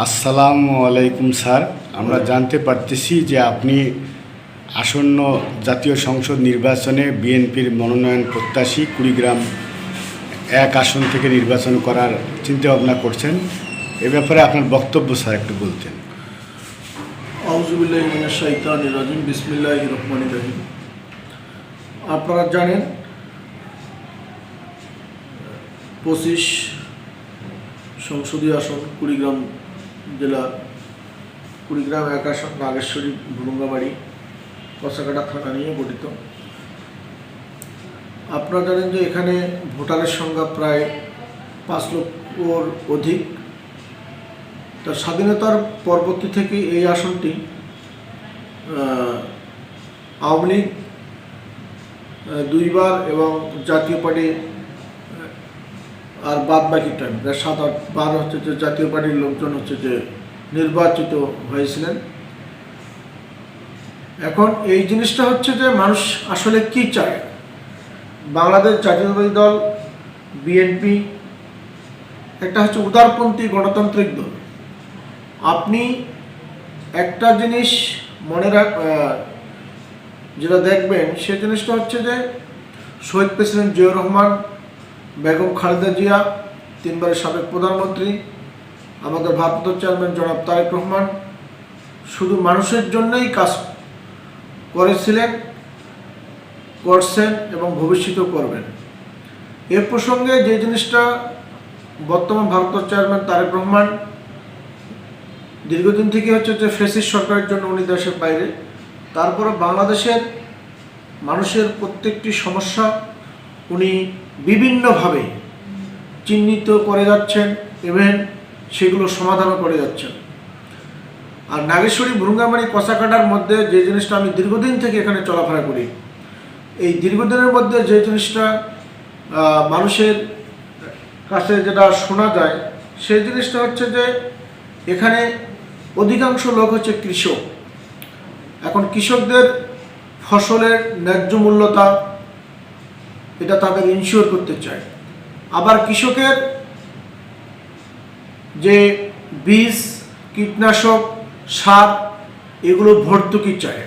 আসসালামু আলাইকুম স্যার। আমরা জানতে পারতেছি যে আপনি আসন্ন জাতীয় সংসদ নির্বাচনে বিএনপির মনোনয়ন প্রত্যাশী কুড়িগ্রাম এক আসন থেকে নির্বাচন করার চিন্তাভাবনা করছেন। এ ব্যাপারে আপনার বক্তব্য স্যার একটু বলতেন। আউযু বিল্লাহি মিনাশ শাইতানির রাজিম। বিসমিল্লাহির রহমানির রহিম। আপনারা জানেন 25 সংসদীয় আসন কুড়িগ্রাম জেলা, কুড়িগ্রাম এক আসন নাগেশ্বরী ভুরুঙ্গাবাড়ি কসাকাটা থানা নিয়ে গঠিত। আপনারা জানেন যে এখানে ভোটারের সংখ্যা প্রায় 5 লক্ষর অধিক। তার স্বাধীনতার পরবর্তী থেকে এই আসনটি আওয়ামী লীগ 2 বার এবং জাতীয় পার্টি আর বাদ বাকি টাইম 7-8 বার হচ্ছে যে জাতীয় পার্টির লোকজন হচ্ছে যে নির্বাচিত হয়েছিলেন। এখন এই জিনিসটা হচ্ছে যে মানুষ আসলে কি চায়। বাংলাদেশ জাতীয়তাবাদী দল বিএনপি একটা হচ্ছে উদারপন্থী গণতান্ত্রিক দল। আপনি একটা জিনিস যেটা দেখবেন সে জিনিসটা হচ্ছে যে শহীদ প্রেসিডেন্ট জিয়াউর রহমান, বেগম খালেদা জিয়া, 3 বারের সাবেক প্রধানমন্ত্রী, আমাদের ভারপ্রাপ্ত চেয়ারম্যান জনাব তারেক রহমান শুধু মানুষের জন্যই কাজ করেছিলেন, করছেন এবং ভবিষ্যতেও করবেন। এ প্রসঙ্গে যে জিনিসটা বর্তমান ভারপ্রাপ্ত চেয়ারম্যান তারেক রহমান দীর্ঘদিন থেকে হচ্ছে যে ফ্যাসিস্ট সরকারের জন্য উনি দেশের বাইরে, তারপরে বাংলাদেশের মানুষের প্রত্যেকটি সমস্যা উনি বিভিন্নভাবে চিহ্নিত করে যাচ্ছেন এবং সেগুলো সমাধানও করে যাচ্ছেন। আর নাগেশ্বরী ভুরুঙ্গামারি কসাকাটার মধ্যে যে জিনিসটা আমি দীর্ঘদিন থেকে এখানে চলাফেরা করি, এই দীর্ঘদিনের মধ্যে যে জিনিসটা মানুষের কাছে যেটা শোনা যায় সেই জিনিসটা হচ্ছে যে এখানে অধিকাংশ লোক হচ্ছে কৃষক। এখন কৃষকদের ফসলের ন্যায্য মূল্যতা এটা তাদের ইনশিওর করতে চায়। আবার কৃষকের যে বীজ, কীটনাশক, সার এগুলো ভর্তুকি চায়।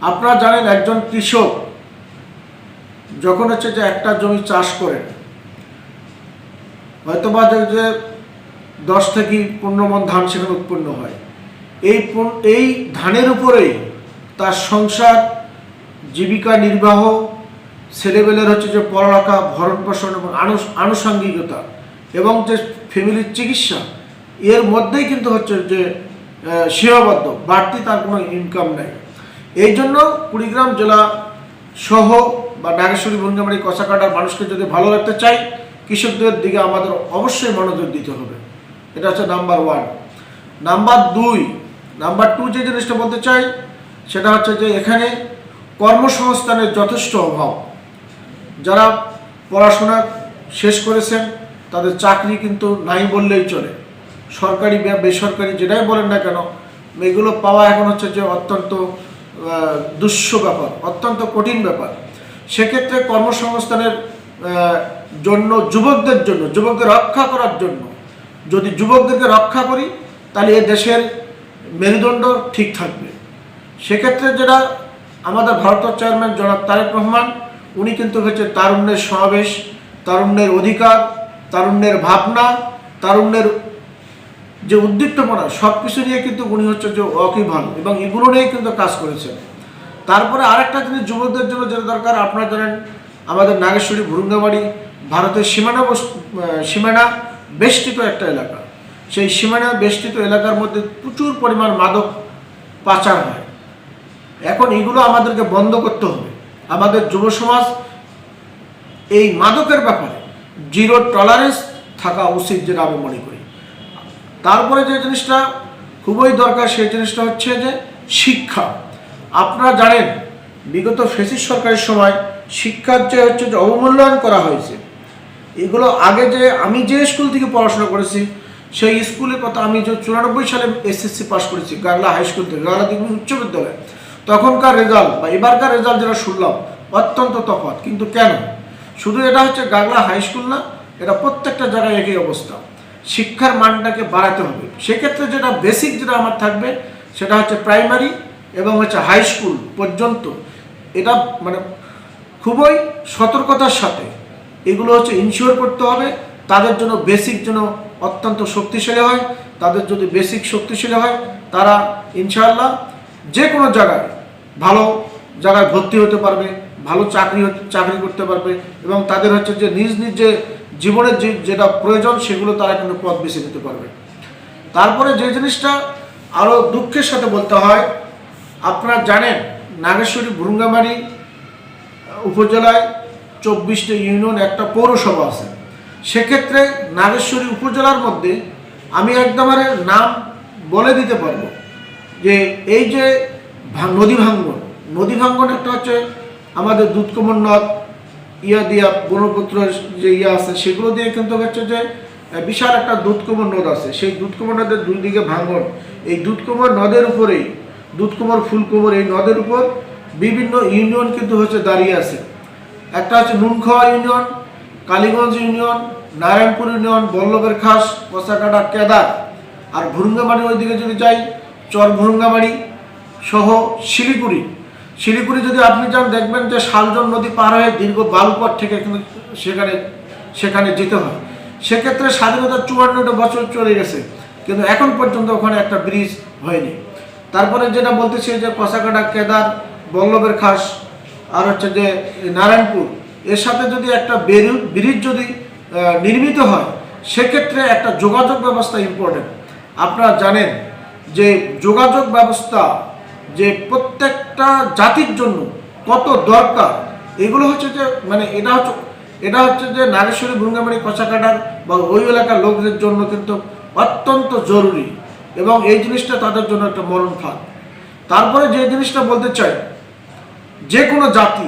আপনারা জানেন একজন কৃষক যখন হচ্ছে যে একটা জমি চাষ করেন, হয়তো বা যে 10 থেকে 15 মণ ধান সেখানে উৎপন্ন হয়, এই ধানের উপরেই তার সংসার, জীবিকা নির্বাহ, ছেলেবেলের হচ্ছে যে পড়ালেখা, ভরণ পোষণ এবং আনুষঙ্গিকতা এবং যে ফ্যামিলির চিকিৎসা, এর মধ্যেই কিন্তু হচ্ছে যে সীমাবদ্ধ, বাড়তি তার কোনো ইনকাম নেই। এই জন্য কুড়িগ্রাম জেলা সহ বা নাগেশ্বরী ভুরুঙ্গামারি কসাকাটার মানুষকে যদি ভালো রাখতে চাই, কৃষকদের দিকে আমাদের অবশ্যই মনোযোগ দিতে হবে। এটা হচ্ছে নাম্বার 1। নাম্বার 2 যে জিনিসটা বলতে চাই সেটা হচ্ছে যে এখানে কর্মসংস্থানের যথেষ্ট অভাব। যারা পড়াশোনা শেষ করেছেন তাদের চাকরি কিন্তু নাই বললেই চলে। সরকারি বেসরকারি যেটাই বলেন না কেন, এগুলো পাওয়া এখন হচ্ছে যে অত্যন্ত দুঃস্ব ব্যাপার, অত্যন্ত কঠিন ব্যাপার। সেক্ষেত্রে কর্মসংস্থানের জন্য যুবকদের রক্ষা করার জন্য যদি যুবকদেরকে রক্ষা করি তাহলে এ দেশের মেরুদণ্ড ঠিক থাকবে। সেক্ষেত্রে যেটা আমাদের ভারপ্রাপ্ত চেয়ারম্যান জনাব তারেক রহমান, উনি কিন্তু হচ্ছে তারুণ্যের সমাবেশ, তারুণ্যের অধিকার, তারুণ্যের ভাবনা, তারুণ্যের যে উদ্দীপ্তপনা সব কিছু নিয়ে কিন্তু উনি হচ্ছে যে ওয়াকিবহাল এবং এগুলো নিয়েই কিন্তু কাজ করেছেন। তারপরে আরেকটা জিনিস যুবকদের জন্য যেটা দরকার, আপনারা জানেন আমাদের নাগেশ্বরী ভুরুঙ্গামারি ভারতের সীমানা বেষ্টিত একটা এলাকা। সেই সীমানা বেষ্টিত এলাকার মধ্যে প্রচুর পরিমাণ মাদক পাচার হয়। এখন এগুলো আমাদেরকে বন্ধ করতে হবে। আমাদের যুব সমাজ এই মাদকের ব্যাপারে জিরো টলারেন্স থাকা উচিত, যেটা আমি মনে করি। তারপরে যে জিনিসটা খুবই দরকার সেই জিনিসটা হচ্ছে যে শিক্ষা। আপনারা জানেন বিগত ফ্যাসিস্ট সরকারের সময় শিক্ষার যে হচ্ছে যে অবমূল্যায়ন করা হয়েছে। এগুলো আগে যে আমি যে স্কুল থেকে পড়াশোনা করেছি সেই স্কুলের কথা, আমি যে 94 সালে এসএসসি পাস করেছি গাগলা হাই স্কুল থেকে, গাগলা দিঘি উচ্চ বিদ্যালয়, তখনকার রেজাল্ট বা এবারকার রেজাল্ট যেটা শুনলাম অত্যন্ত তফাৎ। কিন্তু কেন? শুধু এটা হচ্ছে গাগলা হাই স্কুল না, এটা প্রত্যেকটা জায়গায় একই অবস্থা। শিক্ষার মানটাকে বাড়াতে হবে। সেক্ষেত্রে যেটা বেসিক যেটা আমার থাকবে সেটা হচ্ছে প্রাইমারি এবং হচ্ছে হাই স্কুল পর্যন্ত, এটা মানে খুবই সতর্কতার সাথে এগুলো হচ্ছে ইনশিওর করতে হবে। তাদের জন্য বেসিক যেন অত্যন্ত শক্তিশালী হয়। তাদের যদি বেসিক শক্তিশালী হয়, তারা ইনশাআল্লাহ যে কোনো জায়গায় ভালো জায়গায় ভর্তি হতে পারবে, ভালো চাকরি করতে পারবে, এবং তাদের হচ্ছে যে নিজ নিজ যে জীবনের যেটা প্রয়োজন সেগুলো তারা কিন্তু পথ বেছে নিতে পারবে। তারপরে যে জিনিসটা আরও দুঃখের সাথে বলতে হয়, আপনারা জানেন নাগেশ্বরী ভুরুঙ্গামারী উপজেলায় 24টি ইউনিয়ন, একটা পৌরসভা আছে। সেক্ষেত্রে নাগেশ্বরী উপজেলার মধ্যে আমি একদমরে নাম বলে দিতে পারবো যে এই যে নদী ভাঙ্গন একটা হচ্ছে আমাদের দুধকুমার নদ দিয়া ব্রহ্মপুত্র যে আছে সেগুলো দিয়ে কিন্তু হচ্ছে যে বিশাল একটা দুধকুমার নদ আছে। সেই দুধকুমার নদের দুই দিকে ভাঙ্গন, এই দুধকুমার নদের উপরেই দুধকুমার ফুলকুমার এই নদের উপর বিভিন্ন ইউনিয়ন কিন্তু হচ্ছে দাঁড়িয়ে আছে। একটা হচ্ছে Nunkhawa union, Kaliganj union, Narayanpur union, বল্লভের খাস, কষাকাটা, কেদার, আর ভুরুঙ্গামারি ওইদিকে যদি যাই চর ভুরুঙ্গামারি সহ শিলিগুড়ি যদি আপনি যান দেখবেন যে শালজন নদী পার হয়ে দীর্ঘ বালুপথ থেকে কিন্তু সেখানে যেতে হয়। সেক্ষেত্রে স্বাধীনতার 54টা বছর চলে গেছে, কিন্তু এখন পর্যন্ত ওখানে একটা ব্রিজ হয়নি। তারপরে যেটা বলতেছি যে কষাকাটা, কেদার, বল্লভের খাস আর হচ্ছে যে নারায়ণপুর, এর সাথে যদি একটা ব্রিজ যদি নির্মিত হয়, সেক্ষেত্রে একটা যোগাযোগ ব্যবস্থা ইম্পর্টেন্ট। আপনারা জানেন যে যোগাযোগ ব্যবস্থা যে প্রত্যেকটা জাতির জন্য কত দরকার, এগুলো হচ্ছে যে মানে এটা হচ্ছে যে নাগেশ্বরী ভুরুঙ্গামারী কষাকাটার বা ওই এলাকার লোকদের জন্য কিন্তু অত্যন্ত জরুরি, এবং এই জিনিসটা তাদের জন্য একটা মরণ ফাঁদ। তারপরে যে জিনিসটা বলতে চাই, যে কোনো জাতি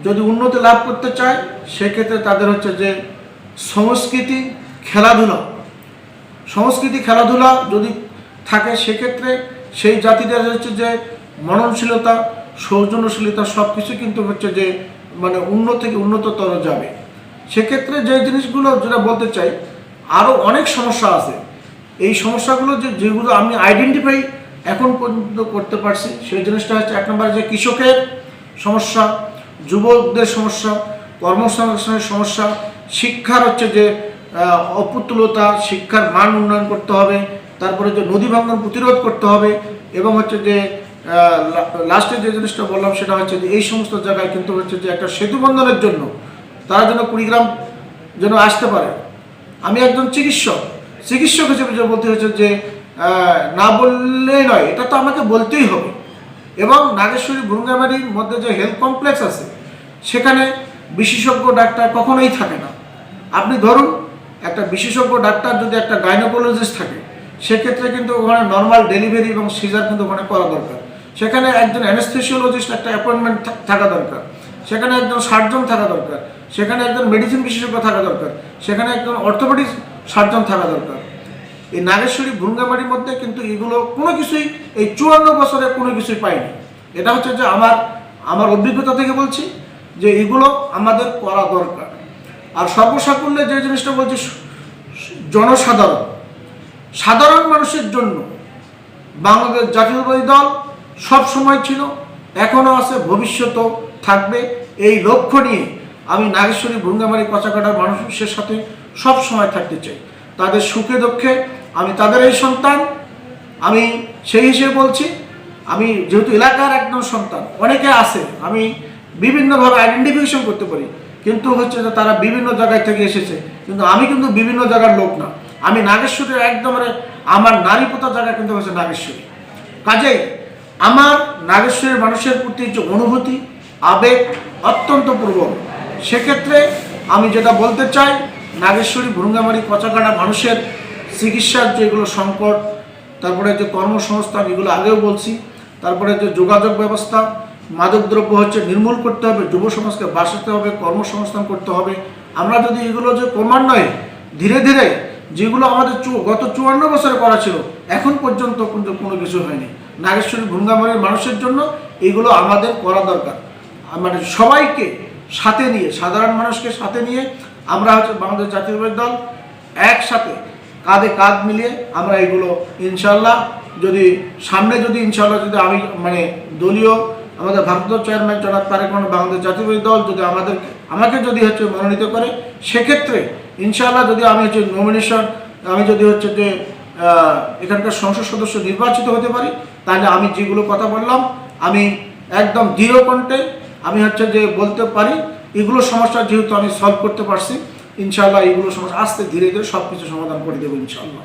যদি উন্নতি লাভ করতে চায় সেক্ষেত্রে তাদের হচ্ছে যে সংস্কৃতি খেলাধুলা যদি থাকে, সেক্ষেত্রে সেই জাতিদের হচ্ছে যে মননশীলতা, সৌজন্যশীলতা সব কিছু কিন্তু হচ্ছে যে মানে উন্নত থেকে উন্নততর যাবে। সেক্ষেত্রে যে জিনিসগুলো যেটা বলতে চাই, আরও অনেক সমস্যা আছে। এই সমস্যাগুলো যেগুলো আমি আইডেন্টিফাই এখন পর্যন্ত করতে পারছি, সেই জিনিসটা হচ্ছে 1 নম্বরে যে কৃষকের সমস্যা, যুবকদের সমস্যা, কর্মসংস্থানের সমস্যা, শিক্ষার হচ্ছে যে অপুতুলতা, শিক্ষার মান উন্নয়ন করতে হবে, তারপরে যে নদী ভাঙ্গন প্রতিরোধ করতে হবে, এবং হচ্ছে যে লাস্টে যে জিনিসটা বললাম সেটা হচ্ছে যে এই সমস্ত জায়গায় কিন্তু হচ্ছে যে একটা সেতু বন্ধনের জন্য তারা যেন কুড়িগ্রাম যেন আসতে পারে। আমি একজন চিকিৎসক হিসেবে যে বলতে হচ্ছে যে না বললেই নয়, এটা তো আমাকে বলতেই হবে। এবং নাগেশ্বরী ভুরুঙ্গামারীর মধ্যে যে হেলথ কমপ্লেক্স আছে, সেখানে বিশেষজ্ঞ ডাক্তার কখনোই থাকে না। আপনি ধরুন একটা বিশেষজ্ঞ ডাক্তার যদি একটা গাইনোকোলজিস্ট থাকে, সেক্ষেত্রে কিন্তু ওখানে নর্মাল ডেলিভারি এবং সিজার কিন্তু ওখানে করা দরকার। সেখানে একজন অ্যানেস্থেসিওলজিস্ট একটা অ্যাপয়েন্টমেন্ট থাকা দরকার, সেখানে একজন সার্জন থাকা দরকার, সেখানে একজন মেডিসিন বিশেষজ্ঞ থাকা দরকার, সেখানে একজন অর্থোপেডিক সার্জন থাকা দরকার। এই নাগেশ্বরী ভুরুঙ্গামারীর মধ্যে কিন্তু এগুলো কোনো কিছুই এই 54 বছরে কোনো কিছুই পাইনি। এটা হচ্ছে যে আমার অভিজ্ঞতা থেকে বলছি যে এগুলো আমাদের করা দরকার। আর সর্বসাকুল্যে যে জিনিসটা বলছি, সাধারণ মানুষের জন্য বাংলাদেশ জাতীয়তাবাদী দল সব সময় ছিল, এখনও আছে, ভবিষ্যতেও থাকবে। এই লক্ষ্য নিয়ে আমি নাগেশ্বরী ভুরুঙ্গামারী কষাকাটার মানুষের সাথে সব সময় থাকতে চাই। তাদের সুখে দুঃখে আমি তাদের এই সন্তান, আমি সেই হিসেবে বলছি। আমি যেহেতু এলাকার একজন সন্তান, অনেকে আছে আমি বিভিন্নভাবে আইডেন্টিফিকেশন করতে পারি, কিন্তু হচ্ছে যে তারা বিভিন্ন জায়গায় থেকে এসেছে, কিন্তু আমি কিন্তু বিভিন্ন জায়গার লোক না। আমি নাগেশ্বরীর একদমরে আমার নারী পোতা জায়গা কিন্তু হচ্ছে নাগেশ্বরী। কাজেই আমার নাগেশ্বরীর মানুষের প্রতি যে অনুভূতি, আবেগ অত্যন্ত প্রবল। সেক্ষেত্রে আমি যেটা বলতে চাই, নাগেশ্বরী ভুরুঙ্গামারী কষাকাটা মানুষের চিকিৎসার যেগুলো সংকট, তারপরে যে কর্মসংস্থান, এগুলো আগেও বলছি, তারপরে যে যোগাযোগ ব্যবস্থা, মাদকদ্রব্য হচ্ছে নির্মূল করতে হবে, যুব সমাজকে বাঁচাতে হবে, কর্মসংস্থান করতে হবে। আমরা যদি এগুলো যে ক্রমান্বয়ে ধীরে ধীরে যেগুলো আমাদের গত 54 বছরে করা ছিল, এখন পর্যন্ত কিন্তু কোনো কিছু হয়নি। নাগেশ্বরী ভুরুঙ্গামারীর মানুষের জন্য এগুলো আমাদের করা দরকার। মানে সবাইকে সাথে নিয়ে, সাধারণ মানুষকে সাথে নিয়ে আমরা হচ্ছে বাংলাদেশ জাতীয়তাবাদী দল একসাথে কাঁধে কাঁধ মিলিয়ে আমরা এগুলো ইনশাল্লাহ যদি সামনে যদি ইনশাল্লাহ যদি আমি মানে দলীয় আমাদের ভারপ্রাপ্ত চেয়ারম্যান জনাব তারেক রহমান বাংলাদেশ জাতীয়তাবাদী দল যদি আমাকে যদি হচ্ছে মনোনীত করে, সেক্ষেত্রে ইনশাআল্লাহ যদি আমি হচ্ছে নমিনেশন আমি যদি হচ্ছে যে এখানকার সংসদ সদস্য নির্বাচিত হতে পারি, তাহলে আমি যেগুলো কথা বললাম আমি একদম দৃঢ় কণ্ঠে আমি হচ্ছে যে বলতে পারি এগুলো সমস্যা যেহেতু আমি সলভ করতে পারছি, ইনশাআল্লাহ এগুলো সমস্যা আস্তে ধীরে ধীরে সব কিছু সমাধান করে দেবো ইনশাআল্লাহ।